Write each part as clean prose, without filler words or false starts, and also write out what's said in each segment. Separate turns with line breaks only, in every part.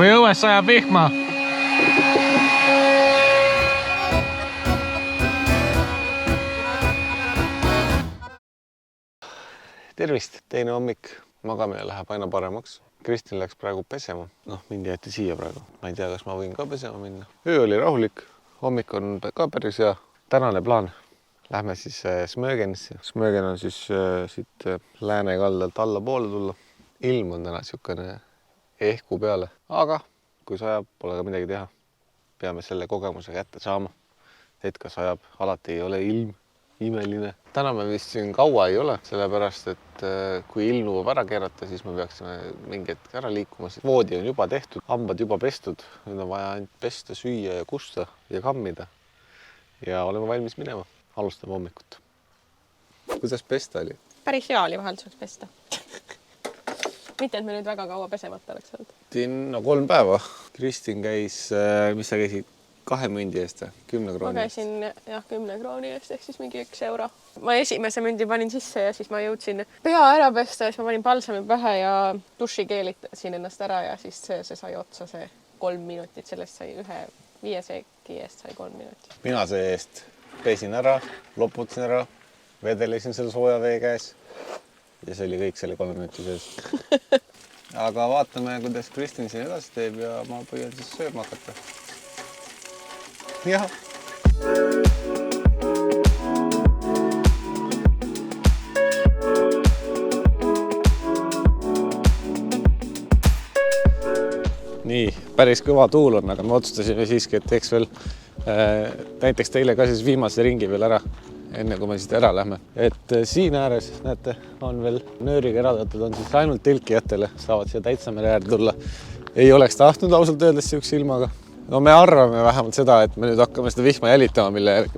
kui õues sajab vihma. Tervist, teine hommik, magamine läheb aina paremaks. Kristin läks praegu pesema. Mind jäeti siia praegu. Ma ei tea, kas ma võin ka pesema minna. Öö oli rahulik, hommik on ka päris hea. Tänane plaan. Lähme siis Smögenisse. Smögen on siis siit lääne kaldalt alla poole tulla. Ilm on täna siukene ehku peale, aga kui sajab, pole ka midagi teha. Peame selle kogemuse kätte saama. Et kas sajab, alati ei ole ilm imeline. Täna me vist siin kaua ei ole, sellepärast, et kui ilm lubab ära keerata, siis me peaksime mingi hetk ära liikuma. Voodi on juba tehtud, hambad juba pestud. Nüüd on vaja ainult pesta, süüa ja kusta ja kammida. Ja oleme valmis minema. Alustame hommikut. Kuidas pesta oli?
Päris hea oli vahel saaks pesta. Mitte, et me nüüd väga kaua pesemata oleks olnud.
3 päeva. Kristin käis, mis sa käisid? 2 mündi eest, 10 krooni.
Ma käisin 10 krooni eest, ehk siis mingi 1 euro. Ma esimese mündi panin sisse ja siis ma jõudsin pea ära pesta ja siis ma panin palsami pähe ja duši keelitasin ennast ära ja siis see sai otsa see 3 minutit. Sellest sai 5 seeki eest sai 3 minutit. Mina
see eest pesin ära, loputasin ära, vedelesin selle sooja vee käes ja see oli kõik selle 3 minuti sees. Aga vaatame, kuidas Kristin siin edasi teeb ja ma püüan siis sööma hakata. Jah. Nii, päris kõva tuul on, aga me otsustasime siiski, et teeks veel näiteks teile ka siis viimase ringi veel ära, enne kui me siit ära lähme. Et siin ääres, näete, on veel nööriga eraldatud, on siis ainult telkijatele, saavad siia Täitsamere äärde tulla. Ei oleks tahtnud ausalt öeldes siukse ilmaga. No me arvame vähemalt seda, et me nüüd hakkame seda vihma jälitama,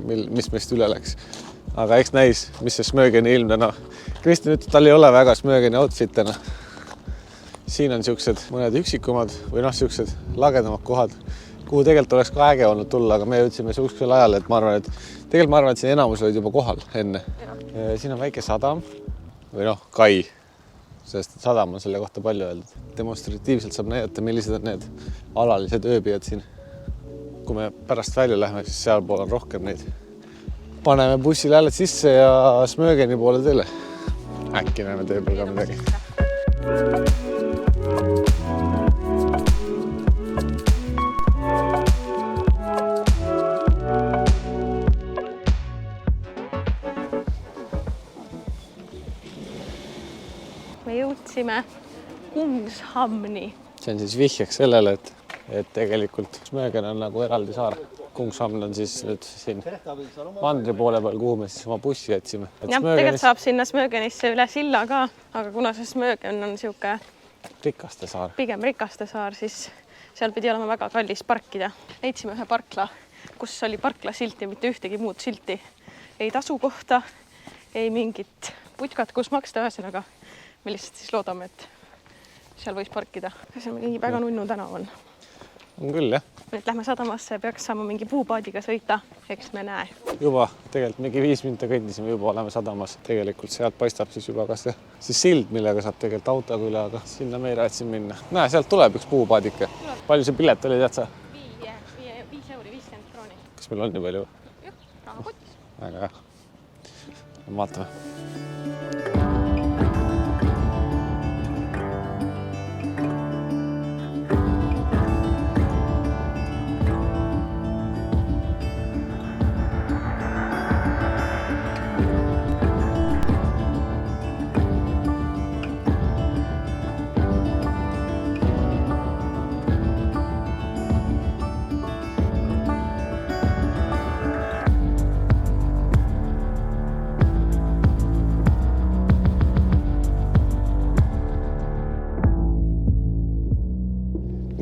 mis meist üle läks. Aga eks näis, mis see Smögeni ilm täna. Kristin ütleb, tal ei ole väga Smögeni outfit täna. Siin on siuksed mõned üksikumad või siuksed lagedamad kohad, kuhu tegelikult oleks ka äge olnud tulla, aga me jõudsime siuksel ajal, et ma arvan, et siin enamus olid juba kohal enne. Siin on väike sadam või kai, sest sadam on selle kohta palju öeldud. Demonstratiivselt saab näidata, millised on need alalised ööbijad siin. Kui me pärast välja lähme, siis seal pool on rohkem neid. Paneme bussile hääled sisse ja Smögeni poole teele. Äkki näeme tee peal ka midagi.
Me jõudsime Kungshamni.
See on siis vihjeks sellele, et tegelikult Smögen on nagu eraldi saar. Kungshamn on siis nüüd siin mandri poole peal, kuhu me siis oma bussi jätsime.
Tegelikult saab sinna Smögenisse üle silla ka, aga kuna see Smögen on siuke
rikaste saar.
Pigem rikaste saar, siis seal pidi olema väga kallis parkida. Leidsime ühe parkla, kus oli parkla silti, mitte ühtegi muud silti. Ei tasu kohta, ei mingit putkat, kus maksta ühesõnaga. Me lihtsalt siis loodame, et seal võis parkida. See on mingi väga nunnu tänav on.
On küll, jah.
Nüüd lähme sadamasse ja peaks saama mingi puupaadiga sõita, eks me näe.
Juba, tegelikult mingi 5 minta kõndisime, juba oleme sadamas. Tegelikult sealt paistab siis juba ka see sild, millega saab tegelikult autoga üle, aga sinna me ei raatsin minna. Näe, sealt tuleb üks puupaadike. Palju see pilet oli, tead sa?
5 euri, 50 krooni.
Kas meil on nii palju?
Jah, rahakotis.
Väga hea. Vaatame.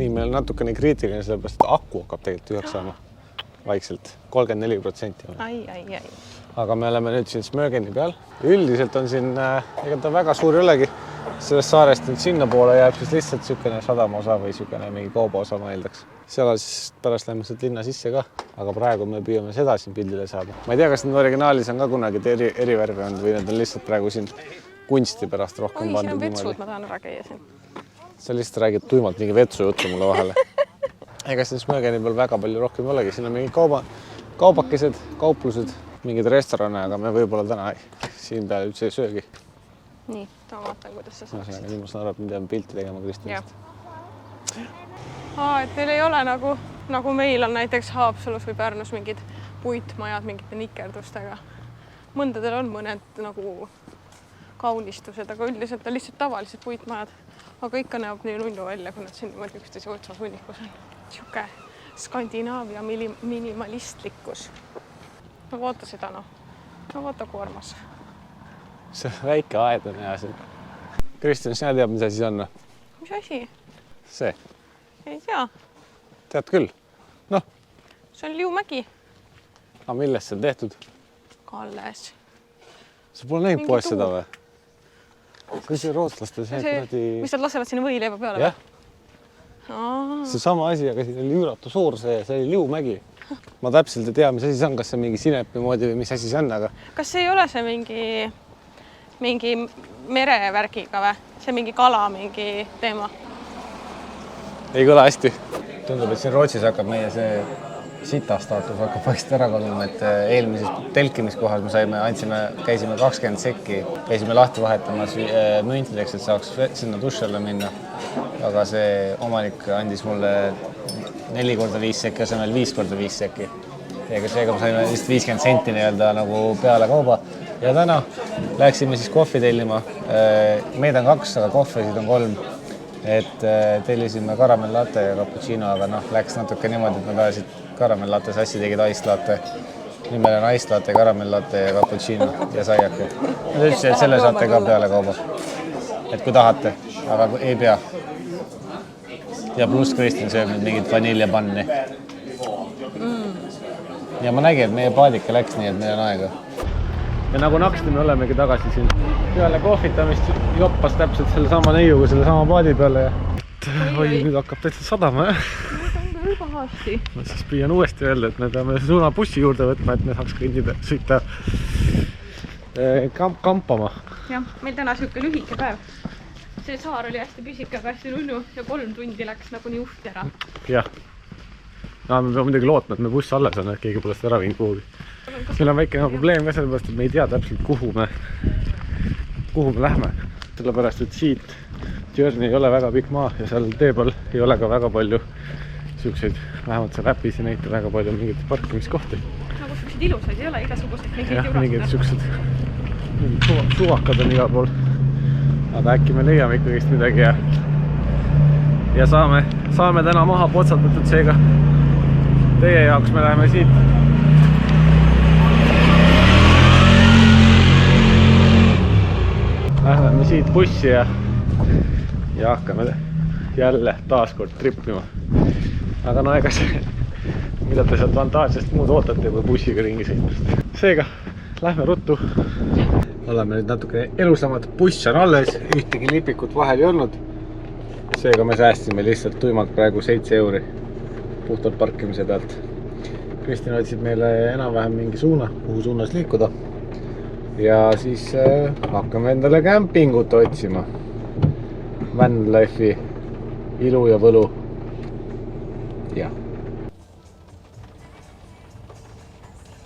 Nii, meil on natukene kriitiline, sellepärast, et aku hakkab tegelikult tühjaks saama vaikselt, 34%.
Ai.
Aga me oleme nüüd siin Smögeni peal. Üldiselt on siin, ega ta väga suur ei olegi. Sellest saarest nüüd sinna poole jääb siis lihtsalt sükene sadamaosa või sükene mingi kaubaosa ma eeldaks. Seal siis pärast lähme sealt linna sisse ka, aga praegu me püüame seda siin pildile saada. Ma ei tea, kas need originaalis on ka kunagi erivärve olnud või need on lihtsalt praegu siin kunsti pärast rohkem pandud.
See on vetsud, ma tahan ära käia siin.
sa lihtsalt räägid tuimalt mingi vetsu juttu mulle vahele. Ega siin Smögeni peal väga palju rohkem ei olegi, siin on mingi kaubakesed, kauplused, mingid restorane, aga me võib-olla täna siin peale üldse ei söögi.
Nii, ma vaatan, kuidas sa saaksid.
Nüüd ma saan aru, et me teeme pilti tegema Kristjanist.
Et teil ei ole nagu meil on näiteks Haapsalus või Pärnus mingid puitmajad mingite nikerdustega. Mõndadel on mõned nagu kaunistused, aga üldiselt on lihtsalt tavalised puitmajad. Aga ikka näeb nii nunnu välja, kui nad siin niimoodi üksteise otsas hunnikus on. Siuke Skandinaavia minimalistlikkus. No vaata seda, no vaata kui armas.
See väike aed on hea siin. Kristjan, sina teab, mis asi see on?
Mis asi?
See.
Ei tea.
Tead küll? Noh.
See on Liumägi.
Aga millest see on tehtud?
Kalles.
Sa pole näinud poes seda või? See rootslaste
mis nad lasevad sinna võileiva peale?
Jah. See sama asi, aga siin oli üüratu suur see oli Liumägi. Ma täpselt ei tea, mis asi see on, kas see mingi sinepi moodi või mis asi see on, aga...
Kas see ei ole see mingi merevärgiga või? See mingi kala mingi teema?
Ei kõla hästi. Tundub, et siin Rootsis hakkab meie see sita staatus hakkab vaikselt ära kaduma, et eelmises telkimiskohas me käisime 20 sekki, käisime lahti vahetamas müntideks, et saaks sinna duši alla minna. Aga see omanik andis mulle 4x5 sekki asemel 5x5 sekki. Seega me saime vist 50 senti nagu peale kauba. Ja täna läksime siis kohvi tellima. Meid on 2, aga kohvisid on 3. Et tellisime karamellatte ja cappuccino, aga läks natuke niimoodi, et nad ajasid karamellatte sassi, tegid iced latte. Nimel on iced latte, karamellatte ja cappuccino ja saiake. Nad ütlesid, et selle saate ka peale kauba. Et kui tahate, aga ei pea. Ja pluss Kristjan sööb nüüd mingit vaniljapanni. Ja ma nägin, et meie paadike läks nii, et meil on aega. Ja nagu naksti me olemegi tagasi siin. Peale kohvitamist joppas täpselt selle sama neiuga selle sama paadi peale ja nüüd hakkab täitsa sadama, jah?
Nüüd on küll pahasti.
Ma siis püüan uuesti öelda, et me peame suuna bussi juurde võtma, et me saaks kõndida, sõita kampama.
Jah, meil täna siuke lühike päev. See saar oli hästi püsike, aga hästi nunnu ja 3 tundi läks nagu nii uhti ära. Jah.
Me peame muidugi lootma, et me buss alles on, et keegi pole seda ära viinud kuhugi. Meil on väike probleem ka sellepärast, et me ei tea täpselt, kuhu me lähme. Sellepärast, et siit Journey ei ole väga pikk maa ja seal tee peal ei ole ka väga palju siukseid, vähemalt seal äpis ei näita väga palju mingeid parkimiskohti.
Nagu siukseid ilusaid ei ole igasugused mingid
jurakad. Jah, mingid siuksed suvakad on igal pool. Aga äkki me leiame ikkagist midagi ja saame täna maha potsatatud seega. Teie jaoks me läheme siit. Lähme siit bussi ja hakkame jälle taaskord trippima. Aga no ega see, mida te sealt Vantaažest muud ootate või bussiga ringi sõitmast. Seega, lähme ruttu. Oleme nüüd natuke elusamad, buss on alles, ühtegi lipikut vahel ei olnud. Seega me säästime lihtsalt tuimalt praegu 7 euri puhtalt parkimise pealt. Kristjan otsib meile enam-vähem mingi suuna, kuhu suunas liikuda. Ja siis hakkame endale kämpingut otsima. Vanlife'i ilu ja võlu. Ja.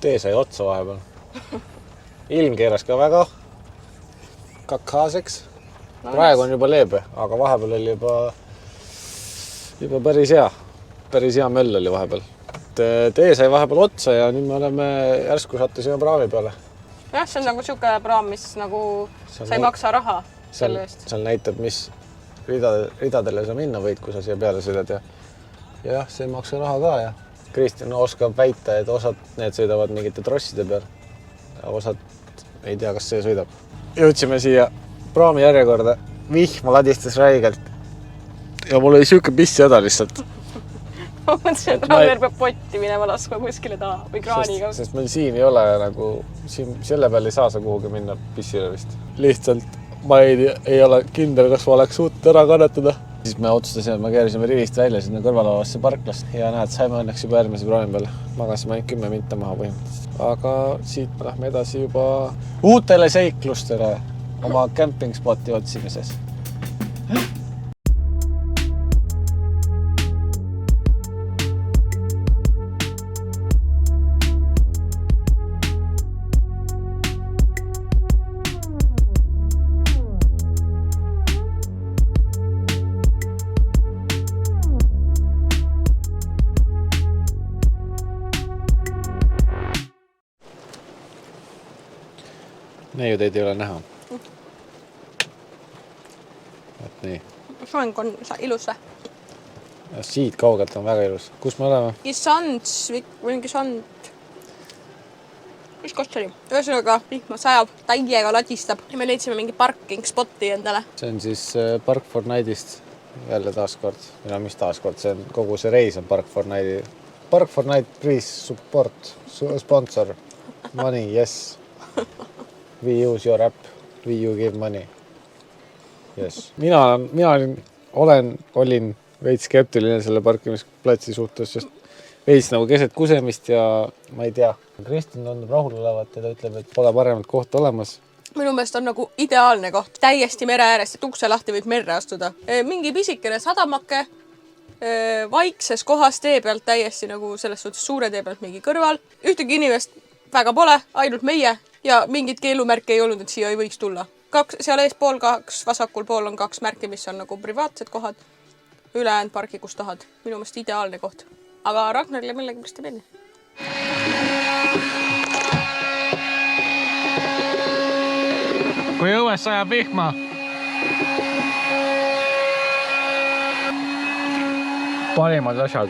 Tee sai otsa vahepeal. Ilm keeras ka väga kakaaseks. Praegu on juba leebe, aga vahepeal oli juba päris hea möll oli vahepeal. Tee sai vahepeal otsa ja nüüd me oleme järsku sattusime praami peale.
Jah, see on nagu siuke praam, mis nagu sa ei maksa raha selle eest.
Seal näitab, mis ridadele sa minna võid, kui sa siia peale sõidad ja jah, see ei maksa raha ka ja Kristjan oskab väita, et osad need sõidavad mingite trosside peal ja osad ei tea, kas see sõidab. Jõudsime siia praami järjekorda, vihma ladistas räigelt ja mul oli siuke pissihäda lihtsalt.
Ma mõtlesin, et Rauner peab potti minema laskma kuskile taha või kraaniga.
Sest meil siin ei ole nagu, selle peal ei saa sa kuhugi minna pissile vist. Lihtsalt ma ei ole kindel, kas ma oleks suutnud ära kannatada. Siis me otsustasime, et me keerisime rivist välja sinna kõrvalavasse parklast ja näed, saime õnneks juba järgmise praami peale. Magasime ainult 10 minta maha põhimõtteliselt. Aga siit lähme edasi juba uutele seiklustele oma camping-spoti otsimises. Neiu teid ei ole näha. Et nii.
Soeng on ilus või?
Ja siit kaugelt on väga ilus. Kus me oleme?
Mingi sand. Mis koht oli? Ühesõnaga, vihma sajab, täiega ladistab ja me leidsime mingi parking spotti endale.
See on siis Park Fortnite'ist jälle taaskord. Ja mis taaskord? See on, kogu see reis on Park Fortnite'i. Park Fortnite, please support, sponsor, money, yes. We use your app, we you give money. Yes. Mina olin veits skeptiline selle parkimisplatsi suhtes, sest veits nagu keset kusemist ja ma ei tea. Kristin tundub rahul olevat ja ta ütleb, et pole paremat kohta olemas.
Minu meelest on nagu ideaalne koht. Täiesti mere äärest, et ukse lahti võib merre astuda. Mingi pisikene sadamake, vaikses kohas tee pealt täiesti nagu selles suhtes suure tee pealt mingi kõrval. Ühtegi inimest väga pole, ainult meie ja mingit keelumärke ei olnud, et siia ei võiks tulla. Seal ees pool 2, vasakul pool on 2 märki, mis on nagu privaatsed kohad. Ülejäänud pargi, kus tahad. Minu meelest ideaalne koht. Aga Ragnarile millegipärast ei meeldi.
Kui õues sajab vihma. Parimad asjad.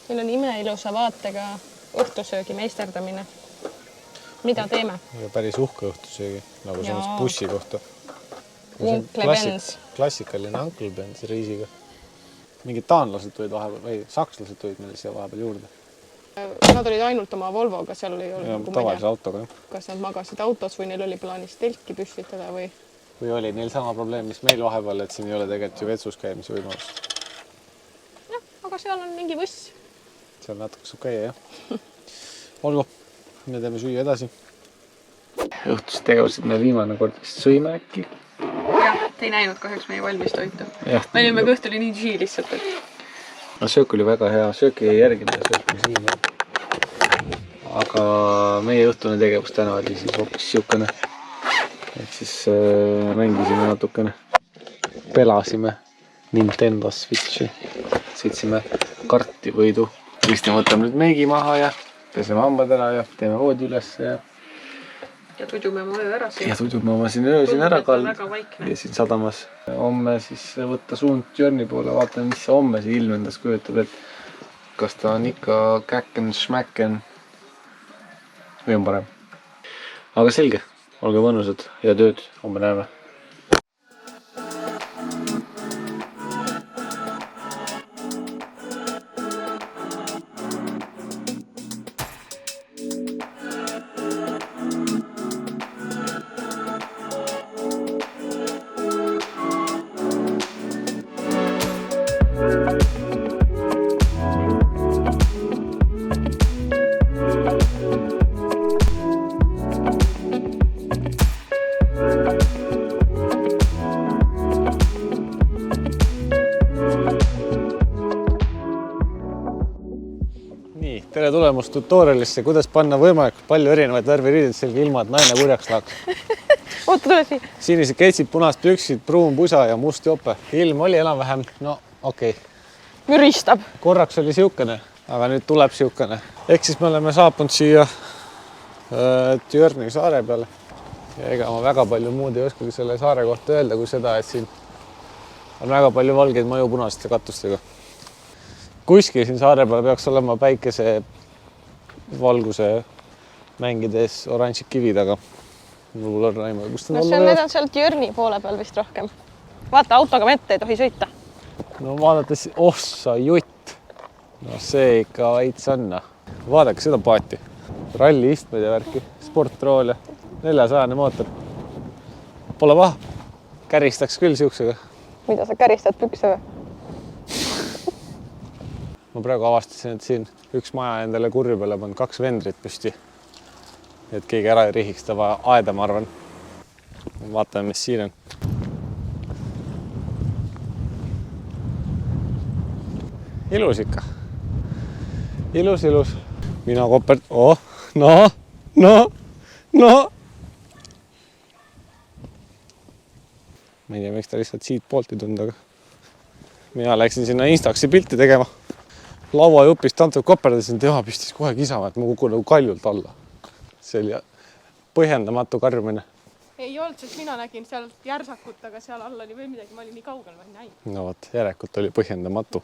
Meil on imeilusa vaatega õhtusöögi meisterdamine. Mida teeme?
Ja päris uhke õhtusöögi, nagu selles bussi kohta.
Uncle Benz.
Klassikaline Uncle Benz riisiga. Mingid taanlased tulid vahepeal, või sakslased tulid meil siia vahepeal juurde.
Nad olid ainult oma Volvoga, seal ei olnud
nagu tavalise autoga.
Kas nad magasid autos või neil oli plaanis telki püstitada või?
Või oli neil sama probleem, mis meil vahepeal, et siin ei ole tegelikult ju vetsus käimise võimalus.
Jah, aga seal on mingi võss.
Seal natuke saab käia, jah. Olgu, me teeme süüa edasi. Õhtused tegevused me viimane kord sõime äkki.
Jah, te ei näinud kahjuks meie valmis toitu. Me olime kõhtuli nii G lihtsalt, et...
No, söök oli väga hea, söök ei järgida, söök on siin. Aga meie õhtune tegevus täna oli siis hoopis siukene. Et siis mängisime natukene. Pelasime Nintendo Switchi. Sõitsime kartivõidu. Kristjan võtab nüüd meigi maha ja peseme hambad ära ja teeme voodi üles ja
tudume oma öö ära siin.
Ja tudume oma siin öö siin ära kall. Ja siin sadamas. Homme siis võtta suund Jörni poole. Vaatame, mis see homme see ilm endas kujutab, et kas ta on ikka käkken, šmäkken või on parem. Aga selge, olge mõnusad ja tööd. Homme näeme. Tere tulemust tutorialisse, kuidas panna võimalikult palju erinevaid värviriideid selge ilma, et naine kurjaks laaks.
Oota, tule siia.
Sinised ketsid, punast püksid, pruun pusa ja must jope. Ilm oli enam-vähem, no okei.
Müristab.
Korraks oli siukene, aga nüüd tuleb siukene. Ehk siis me oleme saapunud siia Tjörni saare peale. Ja ega ma väga palju muud ei oskagi selle saare kohta öelda kui seda, et siin on väga palju valgeid maju punaste katustega. Kuskil siin saare peal peaks olema päikese valguse mängides oranžid kivid, aga mul on raima.
No need on sealt Jörni poole peal vist rohkem. Vaata, autoga mette ei tohi sõita.
No vaadates, sa jutt. No see ikka veits on. Vaadake seda paati. Ralli istmed ja värki. Sportrool ja 400 mootor. Pole paha. Käristaks küll siuksega.
Mida sa käristad pükse või?
Ma praegu avastasin, et siin üks maja endale kurju peale on 2 vendrit püsti. Et keegi ära ei rihiks ta aeda, ma arvan. Vaatame, mis siin on. Ilus ikka. Ilus, ilus. Mina kopert... Oh, no. Ma ei tea, miks ta lihtsalt siit poolt ei tunda, aga mina läksin sinna Instaxi pilti tegema. Lauajupist Tantu koperdasin, tema püstis kohe kisama, et ma kukun nagu kaljult alla. See oli põhjendamatu karjumine.
Ei olnud, sest mina nägin seal järsakut, aga seal all oli või midagi, ma olin nii kaugel, ma ei näinud.
No vot, järelikult oli põhjendamatu.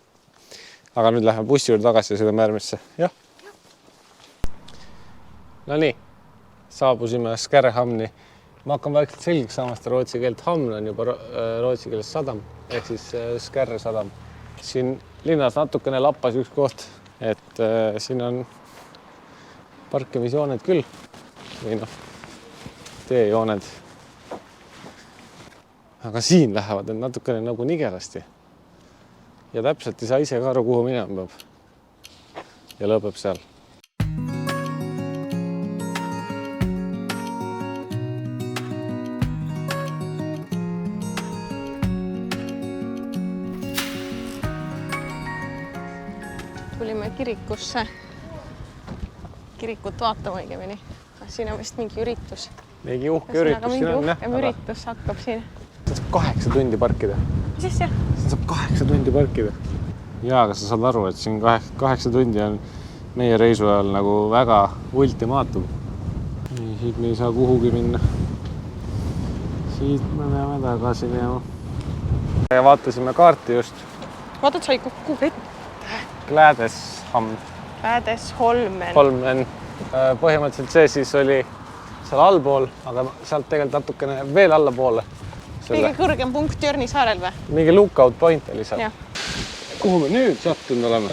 Aga nüüd lähme bussi juurde tagasi ja sõidame järgmisse. Jah. No nii, saabusime Skärhamni. Ma hakkan vaikselt selgeks saama seda rootsi keelt. Hamn on juba rootsi keeles sadam, ehk siis Skärre sadam. Siin linnas natukene lappas üks koht, et siin on parkimisjooned küll või noh, teejooned. Aga siin lähevad need natukene nagu nigelasti. Ja täpselt ei saa ise ka aru, kuhu minema peab. Ja lõpeb seal.
Tulime kirikusse. Kirikut vaatama õigemini. Siin on vist mingi üritus.
Mingi uhke üritus.
Mingi uhkem üritus hakkab siin.
Siin saab 8 tundi parkida.
Mis siis jah?
Siin saab 8 tundi parkida. Jaa, aga sa saad aru, et siin 8 tundi on meie reisu ajal nagu väga ultimaatum. Siit me ei saa kuhugi minna. Siit me peame tagasi minema. Ja vaatasime kaarti just.
Vaatad, sai kokku vett.
Glädeshamn.
Glädesholmen.
Holmen. Põhimõtteliselt see siis oli seal allpool, aga sealt tegelikult natukene veel allapoole.
Kõige kõrgem punkt Jörni saarel või?
Mingi lookout point oli seal.
Ja.
Kuhu me nüüd sattunud oleme?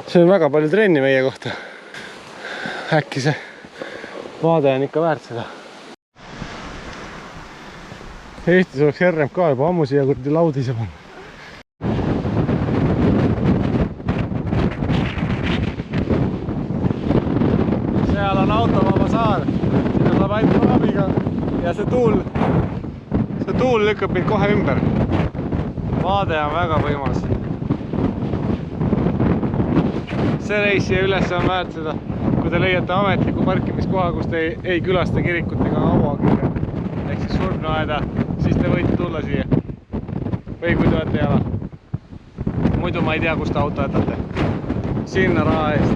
See on väga palju trenni meie kohta. Äkki see vaade on ikka väärt seda. Eestis oleks RMK juba ammu siia kurdi laudise pannud. Seal on autovaba saar. Sinna saab ainult abiga. Ja see tuul lükkab meid kohe ümber. Vaade on väga võimas. See reis siia üles on väärt seda. Kui te leiate ametliku parkimiskoha, kus te ei külasta kirikut ega auakirja, ehk siis surnuaeda, siis te võite tulla siia. Või kui te olete jala. Muidu ma ei tea, kus te auto jätate. Sinna raha eest.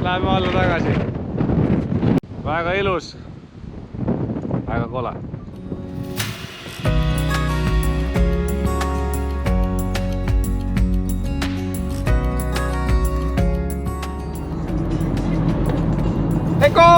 Läheme alla tagasi. Väga ilus. Väga kole. Eko!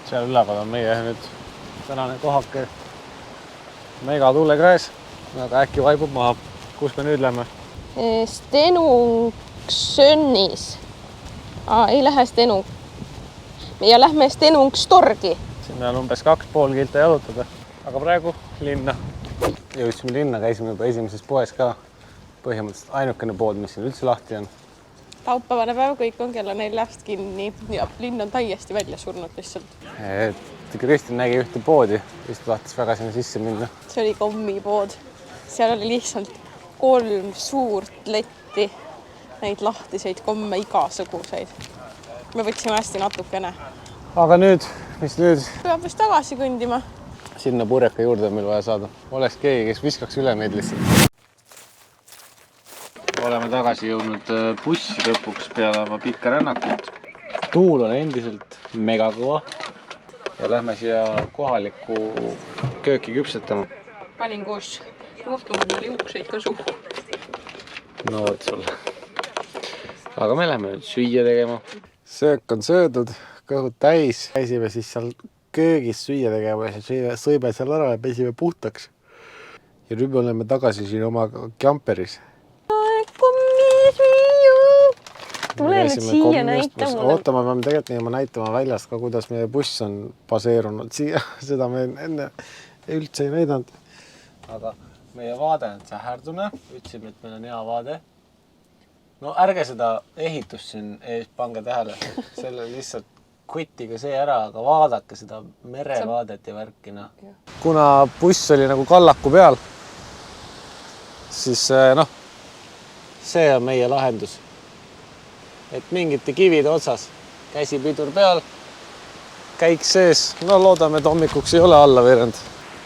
Seal üleval on meie nüüd tänane kohake megatuule käes, aga äkki vaibub maha. Kus me nüüd lähme?
Stenungsönnis. Ei lähe Stenu. Ja lähme Stenungstorgi.
Sinna on umbes 2,5 kilta jalutada. Aga praegu linna. Jõudsime linna, käisime juba esimeses poes ka. Põhimõtteliselt ainukene pood, mis siin üldse lahti on.
Laupäevane päev, kõik on kella 4 kinni ja linn on täiesti välja surnud lihtsalt.
Kristin nägi ühte poodi, vist tahtis väga sinna sisse minna.
See oli kommipood. Seal oli lihtsalt 3 suurt letti, neid lahtiseid komme igasuguseid. Me võtsime hästi natukene.
Aga nüüd, mis nüüd?
Peab vist tagasi kõndima.
Sinna purjeka juurde on meil vaja saada. Oleks keegi, kes viskaks üle meid lihtsalt. Oleme tagasi jõudnud bussi lõpuks peale oma pikka rännakut. Tuul on endiselt mega kõva ja lähme siia kohalikku kööki küpsetama.
Panin koos juhtumendale juukseid ka suhu.
No võt sulle. Aga me lähme nüüd süüa tegema. Söök on söödud, kõhud täis. Käisime siis seal köögis süüa tegema ja sõime seal ära ja pesime puhtaks. Ja nüüd oleme tagasi siin oma kämperis.
Tule nüüd siia näita mulle.
Ootama peame tegelikult minema näitama väljast ka, kuidas meie buss on baseerunud siia. Seda me enne üldse ei näidanud. Aga meie vaade on säherdune. Ütlesime, et meil on hea vaade. No ärge seda ehitust siin ees pange tähele. Selle lihtsalt kutiga see ära, aga vaadake seda merevaadet ja värki, noh. Kuna buss oli nagu kallaku peal, siis noh, see on meie lahendus. Et mingite kivide otsas, käsipidur peal, käik sees, no loodame, et hommikuks ei ole alla veerand.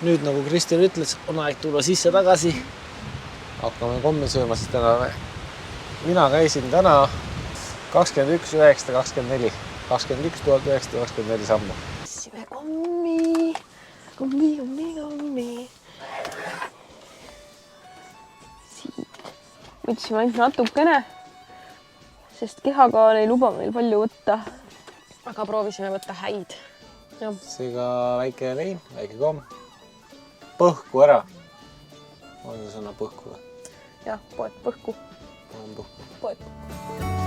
Nüüd, nagu Kristel ütles, on aeg tulla sisse tagasi. Hakkame komme sööma, sest täna mina käisin täna 21 924 21 924 sammu.
Sime kommi. Võtsime ainult natukene, sest kehakaal ei luba meil palju võtta. Aga proovisime võtta häid.
Seega väike lein, väike komm. Põhku ära. On see sõna põhku?
Jah, poed põhku.
Poed põhku.
Poed põhku.